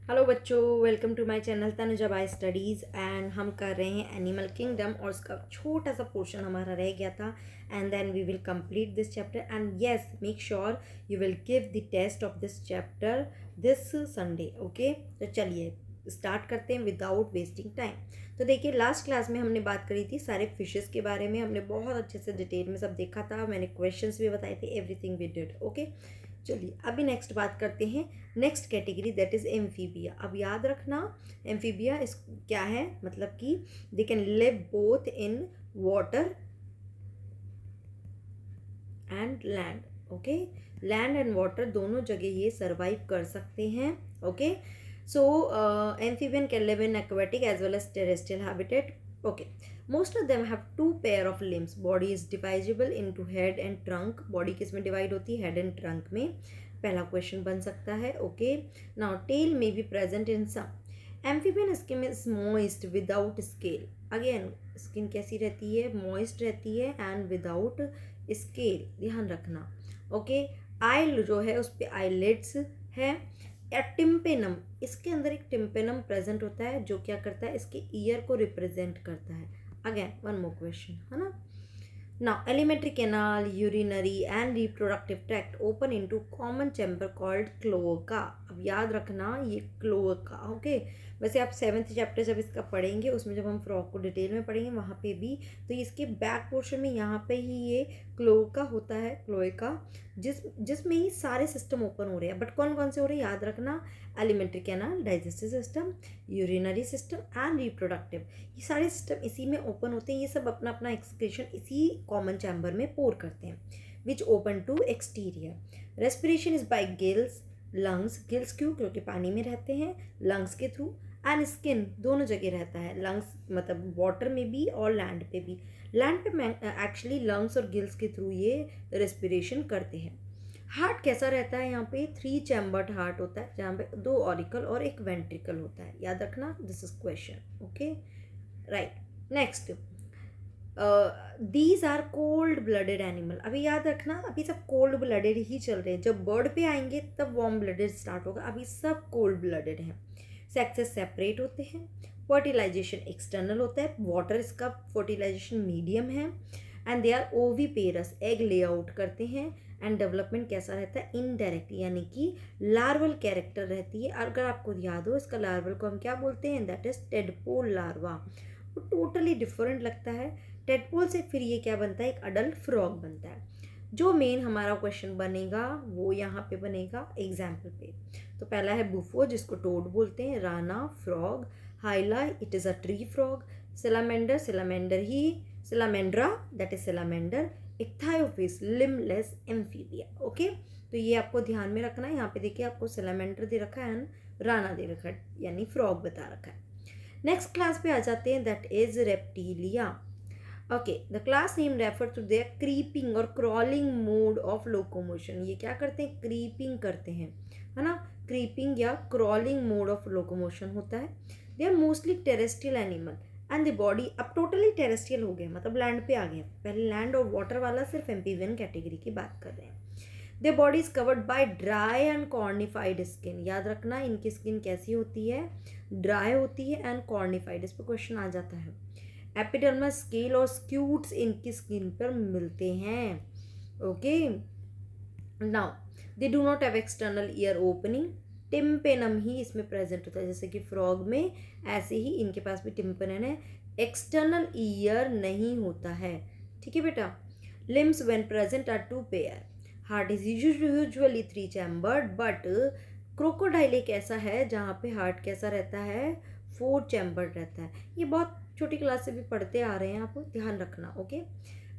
Hello बच्चों, welcome to my channel Tanuja by studies. And हम कर रहे हैं एनिमल किंगडम और उसका छोटा सा पोर्शन हमारा रह गया था। And then we will complete this chapter and yes make sure you will give the test of this chapter this Sunday. Okay, तो चलिए स्टार्ट करते हैं विदाउट वेस्टिंग टाइम। तो देखिए, लास्ट क्लास में हमने बात करी थी सारे फिशेस के बारे में। हमने बहुत अच्छे से डिटेल में सब देखा था, मैंने क्वेश्चंस भी बताए थे, एवरीथिंग वी डिड। ओके, चलिए अभी नेक्स्ट बात करते हैं। Next category that is amphibia. अब याद रखना, एम्फीबिया इस क्या है, मतलब कि they can live both in water and land. Okay, land and water दोनों जगह ये सर्वाइव कर सकते हैं। Okay, so amphibian can live in aquatic as well as terrestrial habitat. Okay, most of them have two pair of limbs. Body is divisible into head and trunk. Body किस में divide होती है? Head and trunk में। पहला question बन सकता है। Okay, now tail may be present in some. Amphibian skin is moist without scale. Again skin कैसी रहती है? मॉइस्ट रहती है एंड विदाउट स्केल, ध्यान रखना। ओके, आई जो है उस पर आईलिड्स है। या टिम्पेनम, इसके अंदर एक टिम्पेनम प्रेजेंट होता है जो क्या करता है? इसके ईयर को रिप्रेजेंट करता है। अगेन वन मोर क्वेश्चन, है ना। Now alimentary canal, urinary and reproductive tract open into common chamber called cloaca. अब याद रखना ये क्लोएका। ओके, वैसे आप 7th चैप्टर जब इसका पढ़ेंगे उसमें जब हम फ्रॉग को डिटेल में पढ़ेंगे वहाँ पे भी, तो इसके बैक पोर्शन में यहाँ पे ही ये क्लोएका होता है, क्लोएका, जिसमें ही सारे सिस्टम ओपन हो रहे हैं। बट कौन कौन से हो रहे हैं याद रखना? Alimentary canal, digestive system, urinary system and reproductive. ये सारे सिस्टम इसी में ओपन होते हैं। ये सब अपना अपना एक्सक्रीशन इसी कॉमन चैम्बर में पोर करते हैं, which open to exterior. Respiration is by gills, lungs. Gills क्यों? क्योंकि पानी में रहते हैं, लंग्स के थ्रू। एंड स्किन दोनों जगह रहता है, लंग्स मतलब वाटर में भी और लैंड पे भी। लैंड पे एक्चुअली लंग्स और गिल्स के थ्रू ये रेस्पिरेशन करते हैं। हार्ट कैसा रहता है? यहाँ पे 3 चैम्बर्ड हार्ट होता है, जहाँ पे 2 ऑरिकल और एक वेंट्रिकल होता है। याद रखना, this is question. Okay, right. Next, these are cold blooded animal. अभी याद रखना, अभी सब कोल्ड ब्लडेड ही चल रहे हैं। जब बर्ड पे आएंगे तब वार्म ब्लडेड स्टार्ट होगा, अभी सब कोल्ड ब्लडेड हैं। सेक्सेस सेपरेट होते हैं। फर्टिलाइजेशन एक्सटर्नल होता है, वाटर इसका फर्टिलाइजेशन मीडियम है। And they are oviparous, egg layout करते हैं। एंड डेवलपमेंट कैसा रहता है? इनडायरेक्ट, यानी कि लार्वल कैरेक्टर रहती है। अगर आपको याद हो इसका लार्वल को हम क्या बोलते हैं? That is tadpole larva. वो टोटली डिफरेंट लगता है। टेडपोल से फिर ये क्या बनता है? एक अडल्ट फ्रॉग बनता है। जो मेन हमारा क्वेश्चन बनेगा वो यहाँ पे बनेगा एग्जाम्पल पे। तो पहला है बुफो, जिसको टोड बोलते हैं। Rana, frog. Hyla, it is a tree frog. Salamander, salamander ही, Salamandra, that is salamander. Ichthyophis, limbless amphibia. Okay, तो ये आपको ध्यान में रखना है। यहाँ पे देखिए आपको सिलामेंडर दे रखा है एंड राना दे रखा है, यानी फ्रॉग बता रखा है। नेक्स्ट क्लास पे आ जाते हैं, that is reptilia. Okay, the class name refer to their creeping और क्रॉलिंग मोड ऑफ लोकोमोशन। ये क्या करते हैं? क्रीपिंग करते हैं, है ना। क्रीपिंग या क्रॉलिंग मोड ऑफ लोकोमोशन होता है। They are mostly terrestrial animal and the body, अब टोटली टेरेस्ट्रियल हो गए, मतलब लैंड पे आ गए। पहले लैंड और वाटर वाला सिर्फ एम्फीबियन कैटेगरी की बात कर रहे हैं। Their body is covered by dry and cornified skin. याद रखना इनकी स्किन कैसी होती है? ड्राई होती है एंड कॉर्निफाइड। इस पर क्वेश्चन आ जाता है। एपिडर्मस, स्केल और स्क्यूट्स इनकी स्किन पर मिलते हैं। Okay, now they do not have external ear opening. Tympanum ही इसमें प्रेजेंट होता है, जैसे कि फ्रॉग में, ऐसे ही इनके पास भी टिम्पेनम है। एक्सटर्नल ईयर नहीं होता है, ठीक है बेटा। Limbs when present are 2 pair. Heart is usually 3 chambered, but crocodile एक ऐसा है जहाँ पे हार्ट कैसा रहता है? 4 चैम्बर्ड रहता है। ये बहुत छोटी क्लास से भी पढ़ते आ रहे हैं, आप ध्यान रखना। ओके,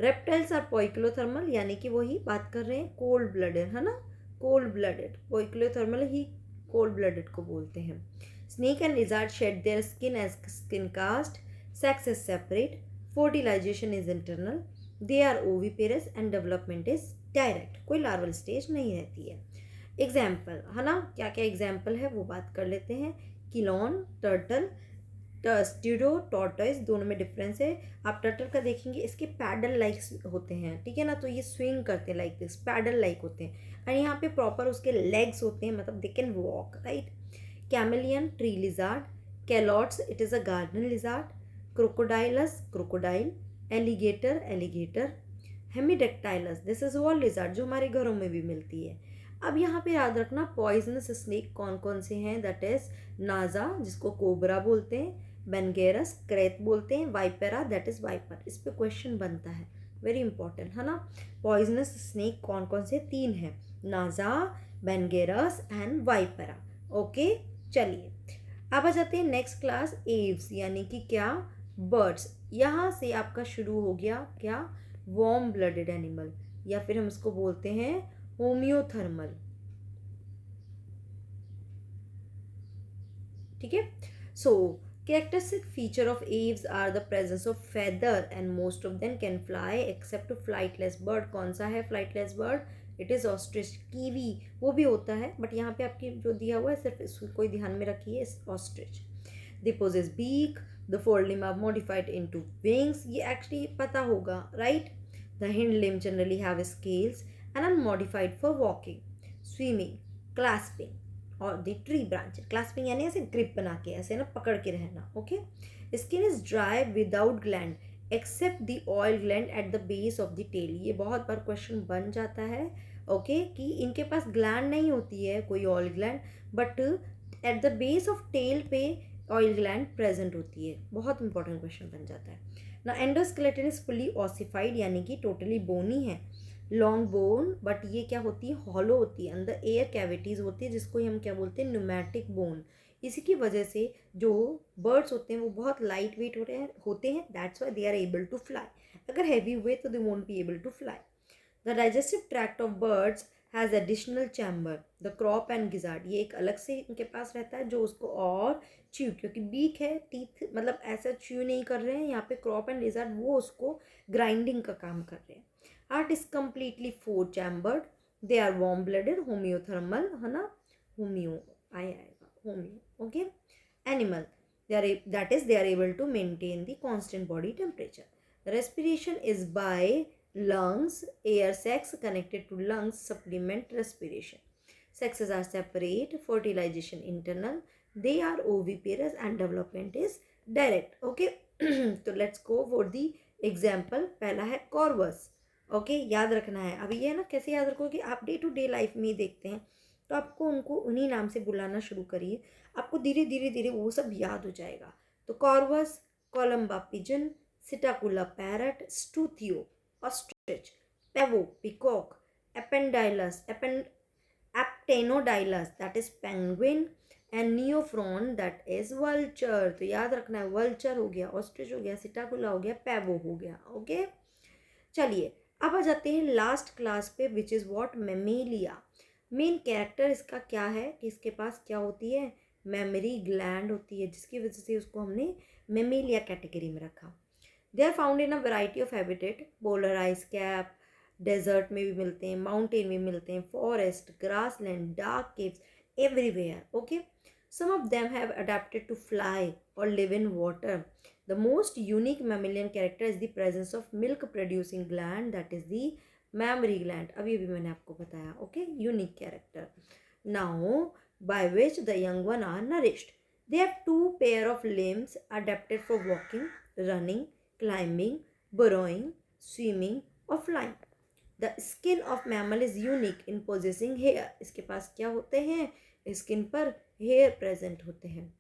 रेप्टाइल्स आर पोइक्लोथर्मल, यानी कि वही बात कर रहे हैं कोल्ड ब्लडेड, है ना। कोल्ड ब्लडेड, पोइक्लोथर्मल ही कोल्ड ब्लडेड को बोलते हैं। Snake and lizard shed their skin as skin cast. Sex is separate, fertilisation is internal, they are oviparous and development is direct. कोई लार्वल स्टेज नहीं रहती है। एग्जाम्पल, है ना, क्या क्या एग्जाम्पल है वो बात कर लेते हैं। किलोन, टर्टल, स्टीडो, टॉर्टोइस, दोनों में डिफरेंस है। आप टर्टल का देखेंगे, इसके पैडल लाइक होते हैं, ठीक है ना, तो ये स्विंग करते हैं लाइक दिस, पैडल लाइक होते हैं। और यहाँ पे प्रॉपर उसके लेग्स होते हैं, मतलब they can walk, right. Chameleon tree lizard, Calotes it is a garden lizard, Crocodylus crocodile, alligator alligator, Hemidactylus this is wall lizard जो हमारे घरों में भी मिलती है। अब यहाँ पे याद रखना पॉइजनस स्नेक कौन कौन से हैं, दैट इज नाजा जिसको कोबरा बोलते हैं, बेनगेरस क्रेत बोलते हैं, वाइपेरा दैट इज वाइपर। इस पे क्वेश्चन बनता है, वेरी इंपॉर्टेंट है ना। पॉइजनस स्नेक कौन कौन से, 3 हैं, नाजा, बेनगेरस एंड वाइपेरा। ओके चलिए अब आ जाते हैं नेक्स्ट क्लास एव्स यानी कि क्या, बर्ड्स। यहाँ से आपका शुरू हो गया क्या, वार्म ब्लडेड एनिमल या फिर हम इसको बोलते हैं होम्योथर्मल। ठीक है, सो characteristic feature of aves are the presence of feather and most of them can fly except flightless bird। कौन सा है flightless bird, it is ostrich. Kiwi वो भी होता है बट यहाँ पे आपकी जो दिया हुआ है सिर्फ इसको ही ध्यान में रखिए, ostrich. They possess beak, the fore limb are modified into wings, ये एक्चुअली पता होगा right. The hind limb generally have scales and are modified for walking, swimming, clasping और द ट्री ब्रांच। क्लास्पिंग यानी ऐसे ग्रिप बना के ऐसे ना पकड़ के रहना। Okay, skin is dry without gland except the oil gland at the base of the tail. ये बहुत बार क्वेश्चन बन जाता है ओके कि इनके पास ग्लैंड नहीं होती है कोई oil gland, but at the base of tail पे ऑयल ग्लैंड प्रेजेंट होती है। बहुत इंपॉर्टेंट क्वेश्चन बन जाता है ना। एंडोस्केलेटन इज फुली ऑसिफाइड यानी कि टोटली बोनी है, लॉन्ग बोन, बट ये क्या होती है, हॉलो होती है, अंदर एयर कैविटीज़ होती है जिसको हम क्या बोलते हैं, न्यूमैटिक बोन। इसी की वजह से जो बर्ड्स होते हैं वो बहुत लाइट वेट होते हैं that's why they are able to fly. अगर हैवी हुए तो they won't be able to fly. The digestive tract of birds has additional chamber, the crop and gizzard, ये एक अलग से इनके पास रहता है जो उसको और च्यू, क्योंकि बीक है, टीथ मतलब ऐसा च्यू नहीं कर रहे हैं यहाँ पे क्रॉप एंड गिजार्ड, वो उसको ग्राइंडिंग का काम कर रहे हैं। Heart is completely 4 chambered, they are warm blooded, homeothermal है ना, होम्यो आएगा homeo. Okay, animal they are that is they are able to maintain the constant body temperature. Respiration is by lungs, air sacs connected to lungs supplement respiration. Sexes are separate, fertilization internal, they are oviparous and development is direct. Okay, तो let's go for the example। पहला है corvus। Okay याद रखना है, अभी ये ना कैसे याद रखोगे, आप डे टू डे लाइफ में ही देखते हैं तो आपको उनको उन्हीं नाम से बुलाना शुरू करिए, आपको धीरे धीरे धीरे वो सब याद हो जाएगा। तो Corvus, Columba pigeon, Psittacula parrot, Struthio ostrich, Pavo peacock, Aptenodytes Aptenodytes that is penguin and Neophron that is vulture. तो याद रखना है, वल्चर हो गया, ऑस्ट्रिच हो गया, सिटाकुला हो गया, पेवो हो गया। ओके चलिए अब आ जाते हैं लास्ट क्लास पे which is what, Mammalia. Main character इसका क्या है कि इसके पास क्या होती है, मेमरी ग्लैंड होती है, जिसकी वजह से उसको हमने मेमेलिया कैटेगरी में रखा। They are found in a variety of habitat, polar ice cap, desert में भी मिलते हैं, माउंटेन में मिलते हैं, forest, grassland, dark caves, everywhere. Okay, some of them have adapted to fly or live in water. The most unique mammalian character is the presence of milk producing gland, that is the mammary gland। अभी अभी मैंने आपको बताया। Okay, unique character now by which the young one are nourished। They have 2 pair of limbs adapted for walking, running, climbing, burrowing, swimming or flying। The skin of mammal is unique in possessing hair। इसके पास क्या होते हैं, skin पर hair present होते हैं,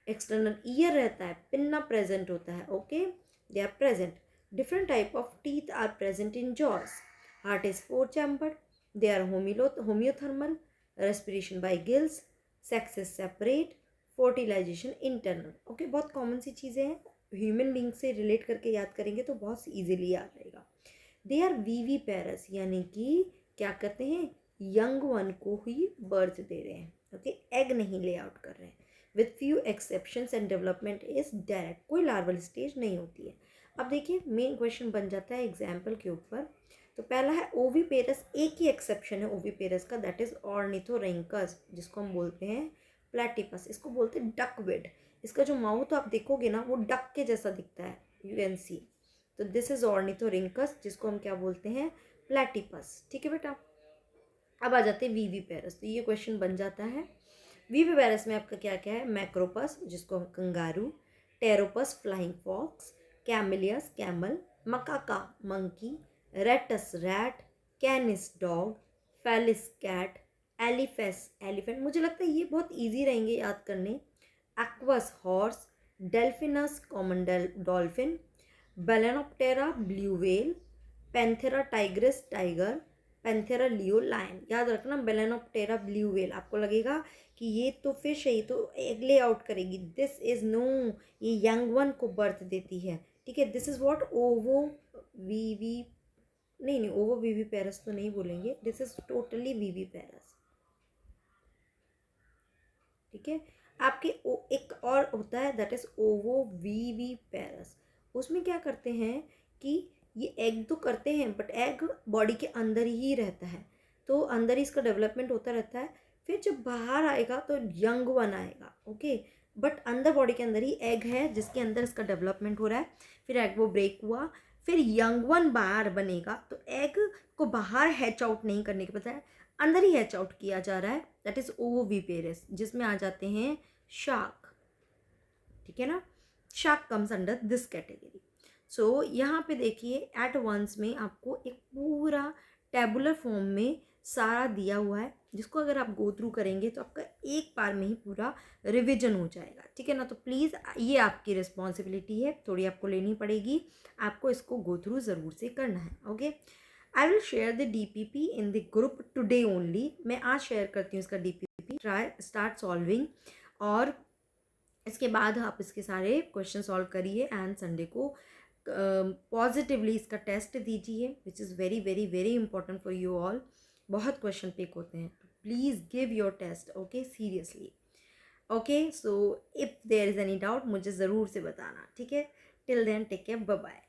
external ear रहता है, pinna present होता है। Okay, they are present, different type of teeth are present in jaws, heart is 4 chambered, they are homeothermal, respiration by gills, sex is separate, fertilisation internal. Okay, बहुत common सी चीज़ें हैं, human being से relate करके याद करेंगे तो बहुत ईजिली याद रहेगा। दे आर वीवी पैरस यानी कि क्या करते हैं, यंग वन को ही बर्थ दे रहे हैं। ओके, एग नहीं ले आउट कर रहे हैं। With few exceptions and development is direct, कोई लार्वल स्टेज नहीं होती है। अब देखिए मेन क्वेश्चन बन जाता है एग्जाम्पल के ऊपर। तो पहला है ओविपेरस, एक ही एक्सेप्शन है ओविपेरस का, दैट इज ऑर्निथोरिंकस, जिसको हम बोलते हैं प्लेटिपस, इसको बोलते हैं डकविड। इसका जो माउथ आप देखोगे ना वो डक के जैसा दिखता है, यू कैन सी। तो दिस इज ऑर्निथोरिंकस जिसको हम क्या बोलते हैं, प्लेटिपस। ठीक है बेटा, अब आ जाते हैं वीवी पेरस। तो ये क्वेश्चन बन जाता है वीविपेरस में आपका क्या क्या है, मैक्रोपस जिसको हम kangaroo, Pteropus flying fox, Camelus camel, Macaca monkey, Rattus rat, Canis dog, Felis cat, Elephas elephant. मुझे लगता है ये बहुत इजी रहेंगे याद करने। Equus horse, Delphinus common dolphin, Balaenoptera blue whale, Panthera tigris tiger, Panthera leo lion. याद रखना बेलेनोप्टेरा ब्लू व्हेल। आपको लगेगा कि ये तो फिश है, ये तो एग ले आउट करेगी, दिस इज नो, ये यंग वन को बर्थ देती है, ठीक है। दिस इज व्हाट ओवो वीवी, नहीं ओवो वीवी पेरस तो नहीं बोलेंगे, दिस इज टोटली वीवी पेरस, ठीक है। आपके एक और होता है दैट इज ओवो वीवी पेरस। उसमें क्या करते हैं कि ये एग तो करते हैं बट एग बॉडी के अंदर ही रहता है, तो अंदर ही इसका डेवलपमेंट होता रहता है। फिर जब बाहर आएगा तो यंग वन आएगा, ओके। बट अंदर बॉडी के अंदर ही एग है जिसके अंदर इसका डेवलपमेंट हो रहा है। फिर एग वो ब्रेक हुआ, फिर यंग वन बाहर बनेगा, तो एग को बाहर हैच आउट नहीं करने के बजाय अंदर ही हैच आउट किया जा रहा है, दैट इज ओविपेरस, जिसमें आ जाते हैं शार्क, ठीक है ना। Shark comes under this category. So यहाँ पे देखिए एट वंस में आपको एक पूरा टेबुलर फॉर्म में सारा दिया हुआ है, जिसको अगर आप गो थ्रू करेंगे तो आपका एक बार में ही पूरा रिविजन हो जाएगा, ठीक है ना। तो प्लीज़ ये आपकी रिस्पॉन्सिबिलिटी है, थोड़ी आपको लेनी पड़ेगी, आपको इसको गो थ्रू ज़रूर से करना है, okay. I will share the DPP in the group today only. मैं आज शेयर करती हूँ इसका DPP, ट्राई स्टार्ट सॉल्विंग, और इसके बाद आप इसके सारे क्वेश्चन सॉल्व करिए एंड संडे को पॉजिटिवली इसका टेस्ट दीजिए, which is very very very important for you all. बहुत क्वेश्चन पिक होते हैं, तो please give your test, okay, seriously, okay. So if there is any doubt मुझे ज़रूर से बताना, ठीक है। Till then take care, bye bye.